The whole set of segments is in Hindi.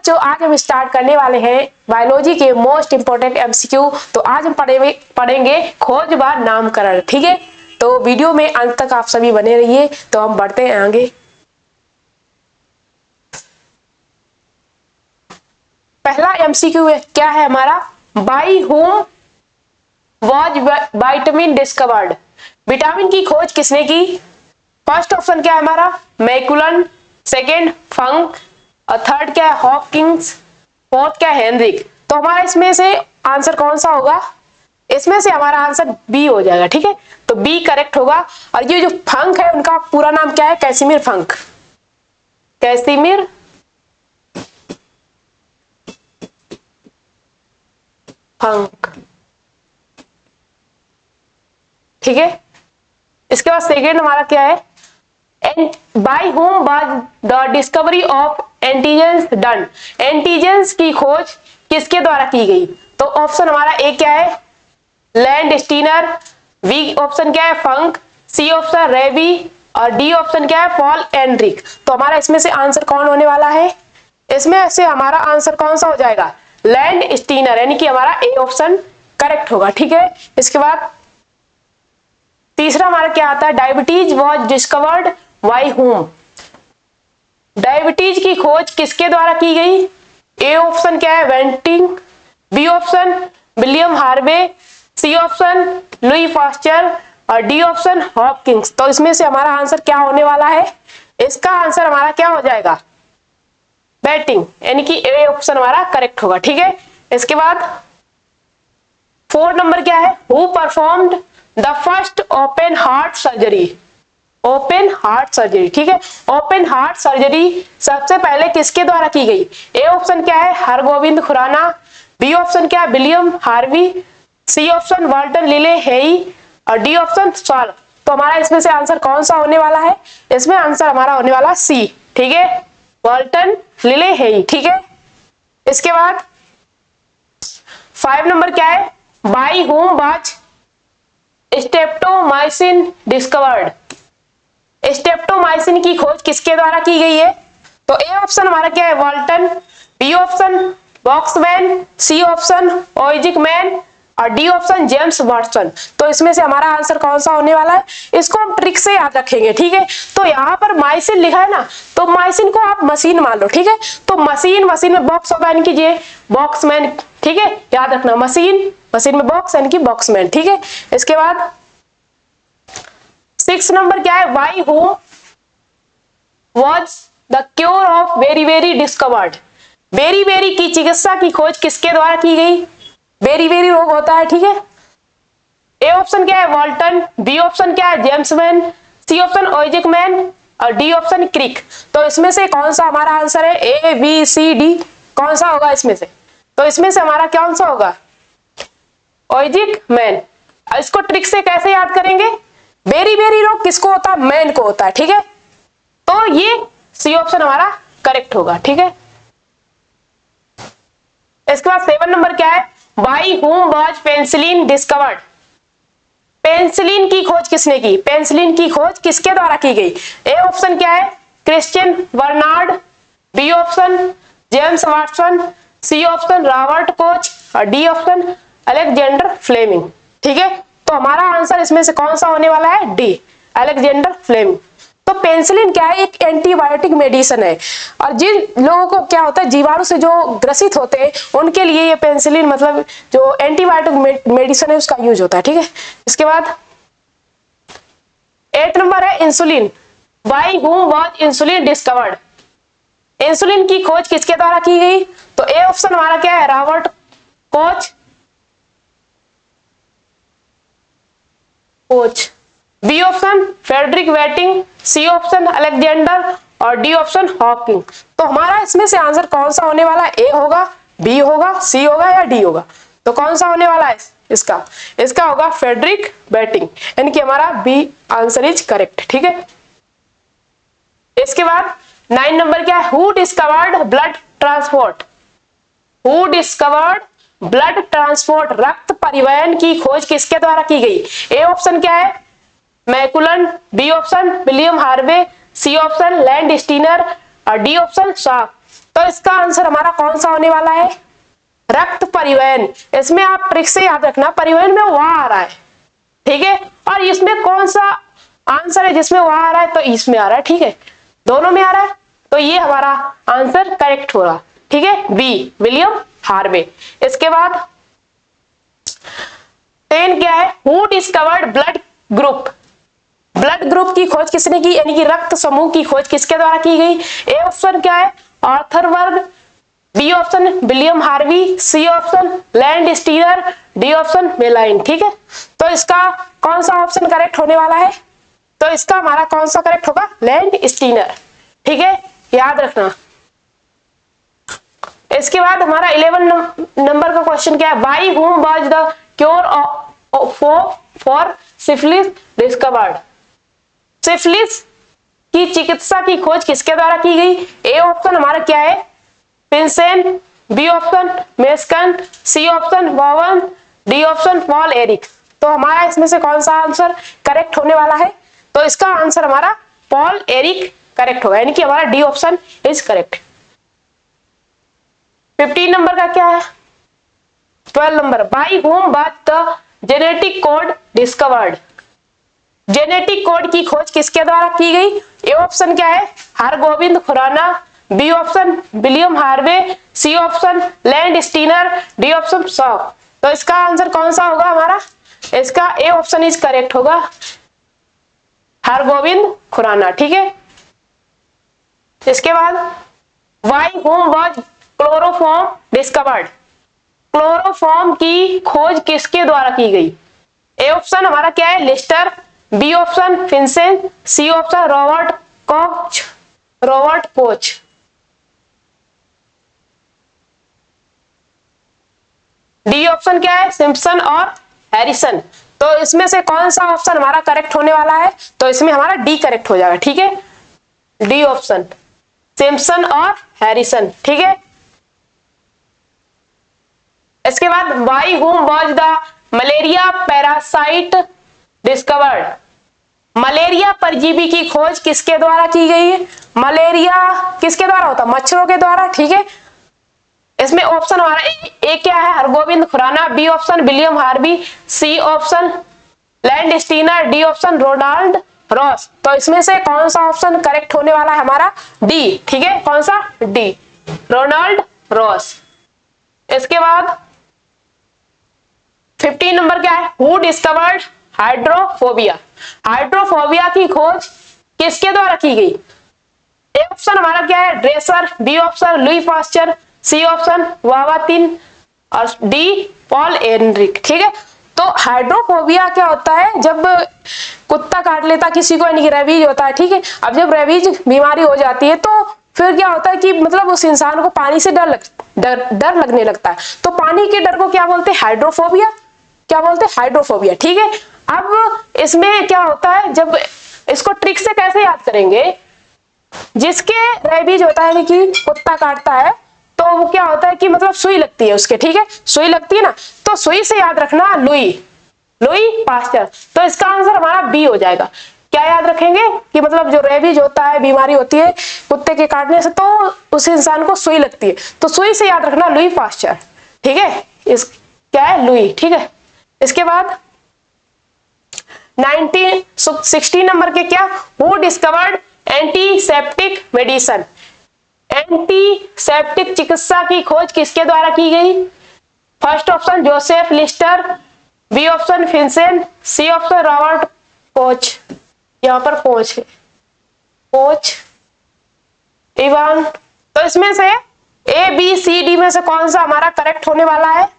बच्चों, आज हम स्टार्ट करने वाले हैं बायोलॉजी के मोस्ट इंपोर्टेंट एमसीक्यू। तो आज हम पढ़ेंगे खोज व नामकरण। ठीक है, तो वीडियो में अंत तक आप सभी बने रहिए। तो हम बढ़ते हैं आगे। पहला एमसीक्यू क्या है हमारा? By whom was vitamin discovered? Vitamin की खोज किसने की? फर्स्ट ऑप्शन क्या है हमारा? मैकुलन, सेकेंड फंक, और थर्ड क्या है? हॉकिंस, फोर्थ क्या है? हेनरिक। तो हमारा इसमें से आंसर कौन सा होगा? इसमें से हमारा आंसर बी हो जाएगा। ठीक है, तो बी करेक्ट होगा। और ये जो फंक है उनका पूरा नाम क्या है? कैसिमिर फंक। कैसिमिर फंक। ठीक है, इसके बाद सेकेंड हमारा क्या है? By whom was the discovery of antigens done? Antigens की खोज किसके द्वारा की गई? तो ऑप्शन हमारा ए क्या है? लैंड स्टीनर, बी ऑप्शन क्या है? फंक, सी ऑप्शन रेबी, और डी ऑप्शन क्या है? पॉल एनरिक। तो हमारा इसमें से आंसर कौन होने वाला है? इसमें से हमारा आंसर कौन सा हो जाएगा? लैंड स्टीनर, यानी कि हमारा ए ऑप्शन करेक्ट होगा। ठीक है, इसके बाद तीसरा हमारा क्या आता है? Diabetes was discovered by home? Diabetes की खोज किसके द्वारा की गई? ए ऑप्शन क्या है? वेंटिंग, B option William Harvey, C option Louis Pasteur, और डी ऑप्शन हॉपकिंस। तो इसमें से हमारा आंसर क्या होने वाला है? इसका आंसर हमारा क्या हो जाएगा? बेटिंग, यानी कि ए ऑप्शन हमारा करेक्ट होगा। ठीक है, इसके बाद फोर्थ नंबर क्या है? Who performed the first open heart surgery? Open heart surgery. ठीक है, ओपन हार्ट सर्जरी सबसे पहले किसके द्वारा की गई? ए ऑप्शन क्या है? हरगोविंद खुराना, बी ऑप्शन क्या है? William Harvey, C option Walter Lillehei, और डी ऑप्शन स्वाल। तो हमारा इसमें से आंसर कौन सा होने वाला है? इसमें आंसर हमारा होने वाला सी। ठीक है, वाल्टन लिले हेई। ठीक है, इसके बाद 5 नंबर क्या है? By whom was streptomycin discovered? Streptomycin की खोज किसके द्वारा की गई है? तो ए ऑप्शन हमारा क्या है? वाल्टन, बी ऑप्शन बॉक्समैन, सी ऑप्शन ओइजिक मैन, और डी ऑप्शन जेम्स वाटसन। तो इसमें से हमारा आंसर कौन सा होने वाला है? इसको हम ट्रिक से याद रखेंगे। ठीक है, तो यहाँ पर माइसिन लिखा है ना, तो माइसिन को आप मशीन मान लो। ठीक है, तो मशीन में बॉक्स होगा, यानी कि ये बॉक्समैन। ठीक है, याद रखना, मशीन में बॉक्स यानी कि बॉक्समैन। ठीक है, इसके बाद 6 नंबर क्या है? By whom was the cure of beri discovered? Beri की चिकित्सा की खोज किसके द्वारा की गई? बेरी रोग होता है। ठीक है, ए ऑप्शन क्या है? वाल्टन, बी ऑप्शन क्या है? जेम्स मैन, सी ऑप्शन ओइजिक मैन, और डी ऑप्शन क्रिक। तो इसमें से कौन सा हमारा आंसर है? ए बी सी डी, कौन सा होगा इसमें से? तो इसमें से हमारा कौन सा होगा? ओइजिक मैन। इसको ट्रिक से कैसे याद करेंगे? बेरी रोग किसको होता है? मैन को होता है। ठीक है, तो ये सी ऑप्शन हमारा करेक्ट होगा। ठीक है, इसके बाद 7 नंबर क्या है? By whom was penicillin discovered? Penicillin की खोज किसने की? पेनिसिलिन की खोज किसके द्वारा की गई? ए ऑप्शन क्या है? Christiaan Barnard, B option James Watson, C option Robert Koch, और डी ऑप्शन अलेक्जेंडर फ्लेमिंग। ठीक है, तो हमारा आंसर इसमें से कौन सा होने वाला है? D, Alexander Fleming. तो पेनिसिलिन क्या है? एक एंटीबायोटिक मेडिसिन है, और जिन लोगों को क्या होता है, जीवाणु से जो ग्रसित होते हैं उनके लिए ये पेनिसिलिन मतलब जो एंटीबायोटिक मेडिसिन है उसका यूज होता है। ठीक है, इसके बाद 8 नंबर है insulin. By whom was insulin discovered? Insulin की खोज किसके द्वारा की गई? तो ए ऑप्शन हमारा क्या है? Robert Koch, B option Frederick Banting, C option Alexander, और डी ऑप्शन हॉकिंग। तो हमारा इसमें से आंसर कौन सा होने वाला है? ए होगा, बी होगा, सी होगा, या डी होगा? तो कौन सा होने वाला है इसका होगा फ्रेडरिक वेटिंग, यानी कि हमारा बी आंसर इज करेक्ट। ठीक है, इसके बाद 9 नंबर क्या है? Who discovered blood transport? Who discovered blood transport? रक्त परिवहन की खोज किसके द्वारा की गई? ए ऑप्शन क्या है? मैकुलन, B option William Harvey, C option Landsteiner, और डी ऑप्शन शाह। तो इसका आंसर हमारा कौन सा होने वाला है? रक्त परिवहन। इसमें आप ट्रिक से याद रखना, परिवहन में वहां आ रहा है, ठीक है, और इसमें कौन सा आंसर है जिसमें वहां आ रहा है? तो इसमें आ रहा है, ठीक है, दोनों में आ रहा है, तो ये हमारा आंसर करेक्ट होगा, ठीक है, बी, विलियम हार्वे। इसके बाद 10 क्या है? Who discovered blood group? Blood group की खोज किसने की, यानी कि रक्त समूह की खोज किसके द्वारा की गई? ए ऑप्शन क्या है? Arthur Berg, B option William Harvey, C option Landsteiner, D option मेलाइन, ठीक है। तो इसका कौन सा ऑप्शन करेक्ट होने वाला है? तो इसका हमारा कौन सा करेक्ट होगा? लैंड स्टीनर, ठीक है, याद रखना। इसके बाद हमारा 11 नंबर का क्वेश्चन क्या है? बाई हुम was the cure for syphilis discovered? Syphilis की चिकित्सा की खोज किसके द्वारा की गई? ए ऑप्शन हमारा क्या है? पिंसेन, बी ऑप्शन मेस्कन, सी ऑप्शन वॉवन, डी ऑप्शन पॉल एरिक। तो हमारा इसमें से कौन सा आंसर करेक्ट होने वाला है? तो इसका आंसर हमारा पॉल एरिक करेक्ट होगा, यानी कि हमारा D option is correct. 15 number का क्या है? 12 number, by home was the genetic code discovered? Genetic code की खोज किसके द्वारा की गई? ए ऑप्शन क्या है? Hargobind Khorana, B option William Harvey, C option Landsteiner, D option Salk. तो इसका आंसर कौन सा होगा हमारा? इसका ए ऑप्शन इज करेक्ट होगा, हरगोविंद खुराना, ठीक है। इसके बाद by whom was chloroform discovered? Chloroform की खोज किसके द्वारा की गई? ए ऑप्शन हमारा क्या है? Lister, B option Finsen, C option Robert Koch. D option क्या है? सिम्पसन और हैरिसन। तो इसमें से कौन सा ऑप्शन हमारा करेक्ट होने वाला है? तो इसमें हमारा डी करेक्ट हो जाएगा, ठीक है, डी ऑप्शन सिम्पसन और हैरिसन, ठीक है। इसके बाद बाई हुम was the malaria parasite discovered? Malaria परजीवी की खोज किसके द्वारा की गई है? मलेरिया किसके द्वारा होता है? मच्छरों के द्वारा, ठीक है। इसमें ऑप्शन हमारा ए क्या है? Hargobind Khorana, B option William Harvey, C option Landsteiner, D option Ronald Ross. तो इसमें से कौन सा ऑप्शन करेक्ट होने वाला है? हमारा डी, ठीक है, कौन सा? D, Ronald Ross. इसके बाद 15 नंबर क्या है? Who discovered hydrophobia? हाइड्रोफोबिया की खोज किसके द्वारा की गई? ए ऑप्शन हमारा क्या है? Dreser, B option Louis Pasteur, C option वावातिन और डी पॉल एनरिक, ठीक है। तो हाइड्रोफोबिया क्या होता है? जब कुत्ता काट लेता किसी को, यानी कि रेबीज होता है, ठीक है। अब जब रेबीज बीमारी हो जाती है तो फिर क्या होता है कि मतलब उस इंसान को पानी से डर लगने लगता है। तो पानी के डर को क्या बोलते हैं? हाइड्रोफोबिया। क्या बोलते हैं? हाइड्रोफोबिया, ठीक है। अब इसमें क्या होता है, जब इसको ट्रिक से कैसे याद करेंगे? जिसके रेबीज होता है, यानी कि कुत्ता काटता है, तो वो क्या होता है कि मतलब सुई लगती है उसके, ठीक है, सुई लगती है ना, तो सुई से याद रखना लुई पास्चर। तो इसका आंसर हमारा बी हो जाएगा। क्या याद रखेंगे कि मतलब जो रेबीज होता है, बीमारी होती है कुत्ते के काटने से, तो उस इंसान को सुई लगती है, तो सुई से याद रखना लुई पास्चर, ठीक है। इस क्या है? लुई, ठीक है। इसके बाद 16 नंबर के क्या? Who discovered antiseptic medicine? Antiseptic चिकित्सा की खोज किसके द्वारा की गई? First option Joseph Lister, B option Finsen, C option Robert Koch. यहां पर कोच है, कोच इवान। तो इसमें से ए बी सी डी में से कौन सा हमारा करेक्ट होने वाला है?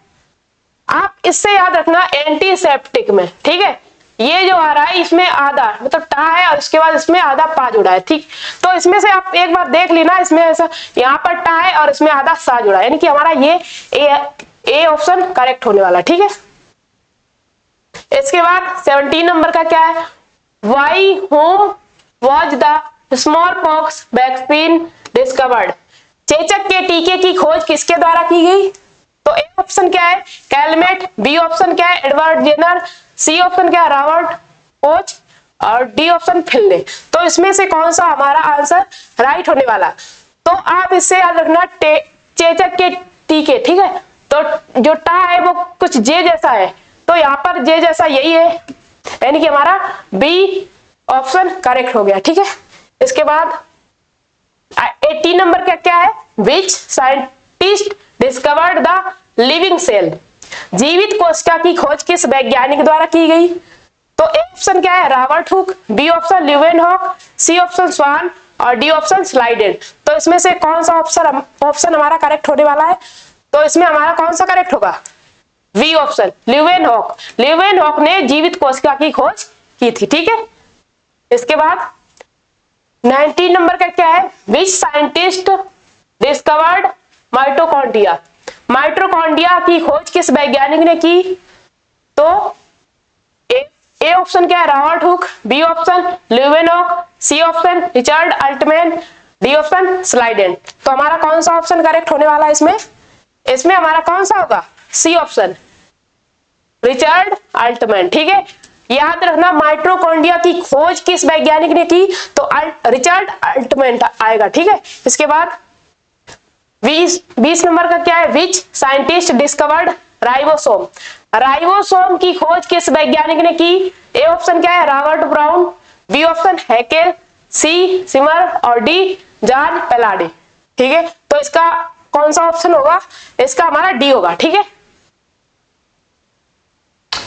आप इससे याद रखना एंटीसेप्टिक में, ठीक है, ये जो आ रहा है इसमें आधा मतलब टा है और इसके बाद इसमें आधा पा जुड़ा है, ठीक। तो इसमें से आप एक बार देख लेना, इसमें ऐसा यहाँ पर टा है और इसमें आधा सा जुड़ा है, यानी कि हमारा ये ए ऑप्शन करेक्ट होने वाला, ठीक है। इसके बाद 17 नंबर का क्या है? By whom was the smallpox vaccine discovered? चेचक के टीके की खोज किसके द्वारा की गई? तो ए ऑप्शन क्या है? कैलमेट, बी ऑप्शन क्या है? एडवर्ड जेनर, सी ऑप्शन क्या है? रॉबर्ट कोच और डी ऑप्शन फिल्डे। तो इसमें से कौन सा हमारा आंसर राइट होने वाला? तो आप इससे याद रखना चेचक के टीके, ठीक है। तो जो टा है वो कुछ जे जैसा है, तो यहाँ पर जे जैसा यही है, यानी कि हमारा बी ऑप्शन करेक्ट हो गया, ठीक है। इसके बाद 18 नंबर का क्या है, which scientist discovered the living cell, जीवित कोशिका की खोज किस वैज्ञानिक द्वारा की गई। तो ए ऑप्शन क्या है, Robert Hooke, B option Leeuwenhoek, C option Schwann और डी ऑप्शन स्लाइडेन। तो इसमें से कौन सा ऑप्शन हमारा करेक्ट होने वाला है, तो इसमें हमारा कौन सा करेक्ट होगा, बी ऑप्शन ल्यूवेनहॉक। ल्यूवेनहॉक ने जीवित कोशिका की खोज की थी, ठीक है। इसके बाद 19 नंबर का क्या है, which scientist discovered mitochondria, mitochondria की खोज किस वैज्ञानिक ने की। तो ए ऑप्शन क्या है, Robert Hooke, B option Leeuwenhoek, C option Richard Altmann, D option Schleiden. तो हमारा कौन सा ऑप्शन करेक्ट होने वाला है इसमें हमारा कौन सा होगा, सी ऑप्शन रिचर्ड अल्टमैन, ठीक है। याद रखना माइटोकॉन्ड्रिया की खोज किस वैज्ञानिक ने की, तो रिचर्ड अल्टमैन आएगा, ठीक है। इसके बाद 20 नंबर का क्या है, which scientist discovered ribosome, ribosome की खोज किस वैज्ञानिक ने की। ए ऑप्शन क्या है, Robert Brown, B option Haeckel, C सिमर और डी जॉर्ज पेलाडे, ठीक है। तो इसका कौन सा ऑप्शन होगा, इसका हमारा डी होगा, ठीक है,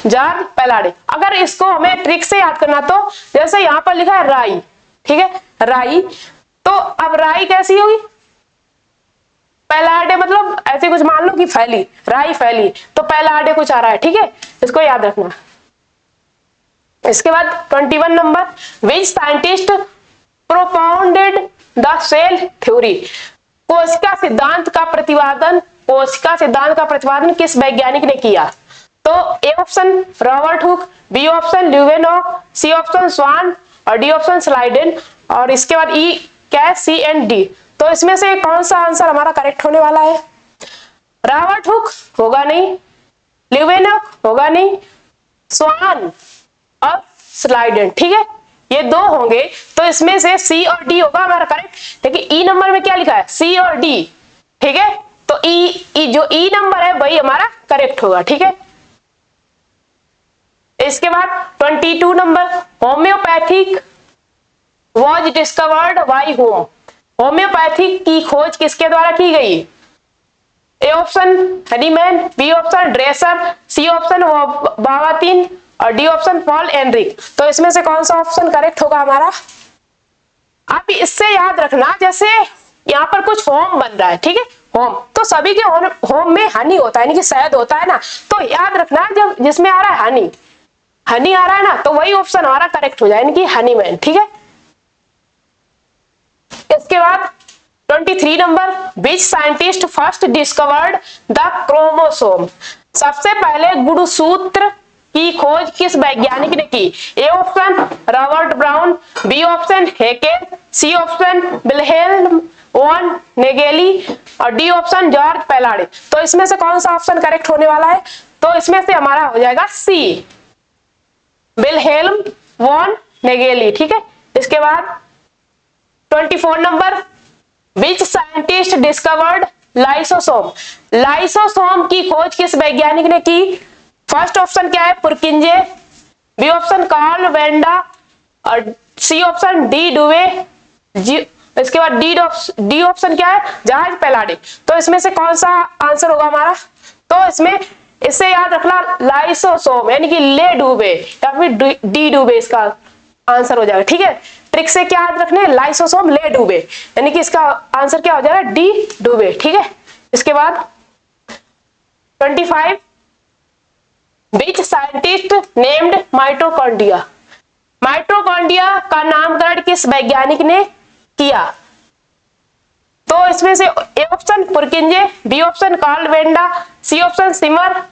जॉर्ज पेलाडे। अगर इसको हमें ट्रिक से याद करना, तो जैसे यहाँ पर लिखा है राई, ठीक है, राई, तो अब राई कैसी होगी, पेलाडे मतलब ऐसे कुछ मान लो कि फैली, राई फैली, तो पेलाडे कुछ आ रहा है, ठीक है, इसको याद रखना। इसके बाद 21 number, which scientist propounded the cell theory, कोशिका सिद्धांत का प्रतिपादन किस वैज्ञानिक ने किया। तो A option Robert Hooke, B option Leeuwenhoek, C option Schwann और डी ऑप्शन स्लाइडेन। और इसके बाद ई क्या है, सी एंड डी। तो इसमें से कौन सा आंसर हमारा करेक्ट होने वाला है, रॉबर्ट हुक होगा नहीं, ल्यूवेनहॉक होगा नहीं, स्वान और स्लाइडेन, ठीक है, ये दो होंगे। तो इसमें से सी और डी होगा हमारा करेक्ट। लेकिन ई नंबर में क्या लिखा है, सी और डी, ठीक है, तो ई जो ई नंबर है वही हमारा करेक्ट होगा, ठीक है। इसके बाद 22 number, homeopathic was discovered by whom, homeopathy की खोज किसके द्वारा की गई। A option Hahnemann, B option Dreser, C option बावातीन और डी ऑप्शन पॉल एनरिक। तो इसमें से कौन सा ऑप्शन करेक्ट होगा हमारा। आप इससे याद रखना, जैसे यहाँ पर कुछ होम बन रहा है, ठीक है, होम, तो सभी के होम में हनी होता है, यानी कि शहद होता है ना, तो याद रखना जब जिसमें आ रहा है हनी आ रहा है ना, तो वही ऑप्शन हमारा करेक्ट हो जाए, यानी कि हनीमैन, ठीक है। इसके बाद 23 number, which scientist first discovered the chromosome, सबसे पहले गुणसूत्र की खोज किस वैज्ञानिक ने की। A option Robert Brown, B option Haeckel, C option Wilhelm von Nageli और डी ऑप्शन जॉर्ज पेलाडे। तो इसमें से कौन सा ऑप्शन करेक्ट होने वाला है, तो इसमें से हमारा हो जाएगा सी विल्हेल्म वन नेगेली, ठीक है। इसके बाद 24 number, which scientist discovered lysosome, lysosome की खोज किस वैज्ञानिक ने की। फर्स्ट ऑप्शन क्या है, Purkinje, B option Karl Benda और सी ऑप्शन डी डुवे, इसके बाद डी ऑप्शन क्या है, जॉर्ज पेलाडे। तो इसमें से कौन सा आंसर होगा हमारा, तो इसमें इससे याद रखना लाइसोसोम यानी कि ले डूबे या फिर डी डूबे इसका आंसर हो जाएगा, ठीक है। ट्रिक से क्या याद रखने, लाइसोसोम ले डूबे, यानी कि इसका आंसर क्या हो जाएगा, डी डूबे, ठीक है। इसके बाद 25, which scientist named mitochondria, mitochondria का नामकरण किस वैज्ञानिक ने किया। तो इसमें से A option Purkinje, B option Karl Benda, C option सिमर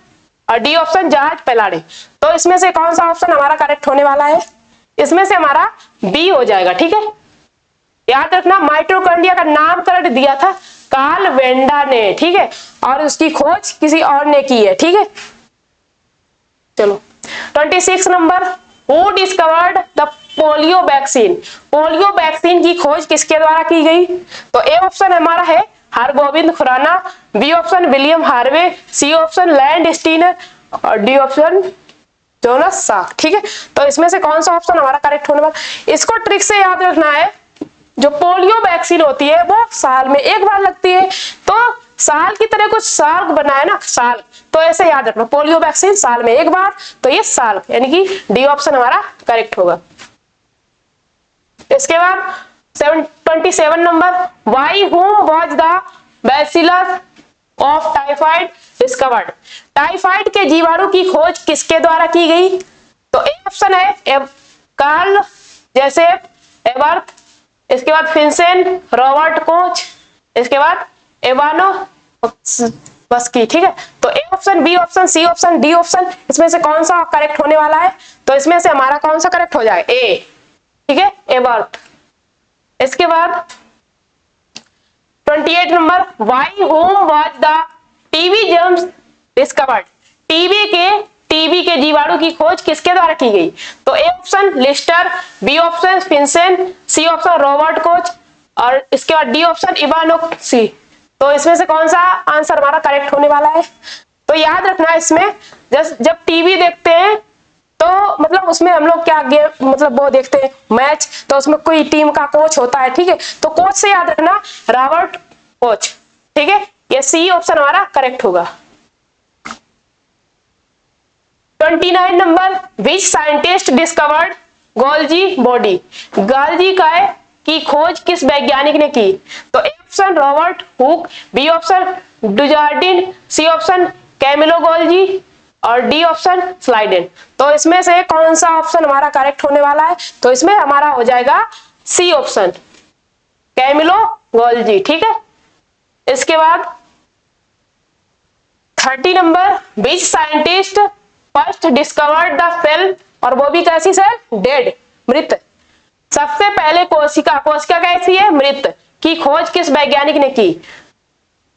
और डी ऑप्शन जॉर्ज पेलाडे। तो इसमें से कौन सा ऑप्शन हमारा करेक्ट होने वाला है, इसमें से हमारा बी हो जाएगा, ठीक है। याद रखना माइटोकॉन्ड्रिया का नामकरण दिया था कार्ल वेंडा ने, ठीक है, और उसकी खोज किसी और ने की है, ठीक है। चलो 26 number, who discovered the polio vaccine, polio vaccine की खोज किसके द्वारा की गई? तो ए ऑप्शन हमारा है Hargobind Khorana, B option William Harvey, C option Landsteiner और डी ऑप्शन जोनास साल्क। ठीक है, तो इसमें से कौन सा ऑप्शन हमारा करेक्ट होने वाला? इसको ट्रिक से याद रखना है, जो पोलियो वैक्सीन होती है वो साल में एक बार लगती है, तो साल की तरह कुछ साल बना है ना, साल, तो ऐसे याद रखना पोलियो वैक्सीन साल में एक बार, तो ये साल, यानी कि डी ऑप्शन हमारा करेक्ट होगा। इसके बाद 27 number, by whom was the bacillus of typhoid discovered, typhoid के जीवाणु की खोज किसके द्वारा की गई? तो ए ऑप्शन है कार्ल जोसेफ एबर्थ, इसके बाद फिंसेन रॉबर्ट कोच, इसके बाद एवानो बस्की। ठीक है, तो A option, B option, C option, D option, इसमें से कौन सा करेक्ट होने वाला है? तो इसमें से हमारा कौन सा करेक्ट हो जाए? ए। ठीक है, एबर्थ। इसके बाद 28 number, by whom was the TB germs discovered, TB के जीवाणु की खोज किसके द्वारा की गई? तो A option Lister, B option Finsen, C option Robert Koch और इसके बाद डी ऑप्शन इवानोसी। तो इसमें से कौन सा आंसर हमारा करेक्ट होने वाला है? तो याद रखना इसमें, जब टीवी देखते हैं तो मतलब उसमें हम लोग क्या गेम, मतलब वो देखते हैं मैच, तो उसमें कोई टीम का कोच होता है। ठीक है, तो कोच से याद रखना रॉबर्ट कोच। ठीक है, ये सी ऑप्शन हमारा करेक्ट होगा। 29 number, which scientist discovered Golgi body, Golgi काय की खोज किस वैज्ञानिक ने की? तो A option Robert Hooke, B option Dujardin, C option Camillo Golgi और डी ऑप्शन स्लाइडेन। तो इसमें से कौन सा ऑप्शन हमारा करेक्ट होने वाला है? तो इसमें हमारा हो जाएगा सी ऑप्शन कैमिलो गोल्जी। ठीक है, इसके बाद 30 number, which scientist first discovered the cell, और वो भी कैसी सेल? डेड, मृत। सबसे पहले कोशिका कैसी है? मृत, की खोज किस वैज्ञानिक ने की?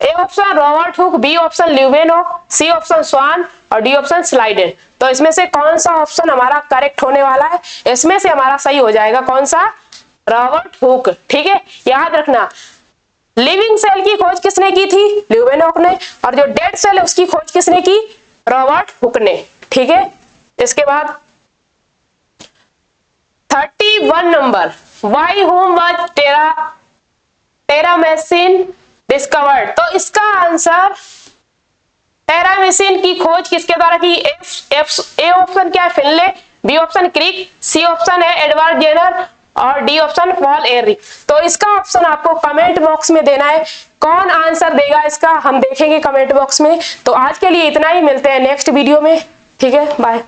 A option Robert Hooke, B option Leeuwenhoek, C option Schwann और डी ऑप्शन स्लाइडेन। तो इसमें से कौन सा ऑप्शन हमारा करेक्ट होने वाला है? इसमें से हमारा सही हो जाएगा कौन सा? Robert Hooke. ठीक है, याद रखना लिविंग सेल की खोज किसने की थी? ल्यूवेनॉक ने, और जो डेड सेल है उसकी खोज किसने की? रॉबर्ट हुक ने। ठीक है, इसके बाद 31 number, by whom was Terramycin discovered. तो इसका आंसर टेरामेसिन की खोज किसके द्वारा की? ए ऑप्शन क्या है? फिनले, बी ऑप्शन क्रिक, सी ऑप्शन है एडवर्ड जेनर और डी ऑप्शन पॉल एरिक। तो इसका ऑप्शन आपको कमेंट बॉक्स में देना है, कौन आंसर देगा इसका हम देखेंगे कमेंट बॉक्स में। तो आज के लिए इतना ही, मिलते हैं नेक्स्ट वीडियो में। ठीक है, बाय।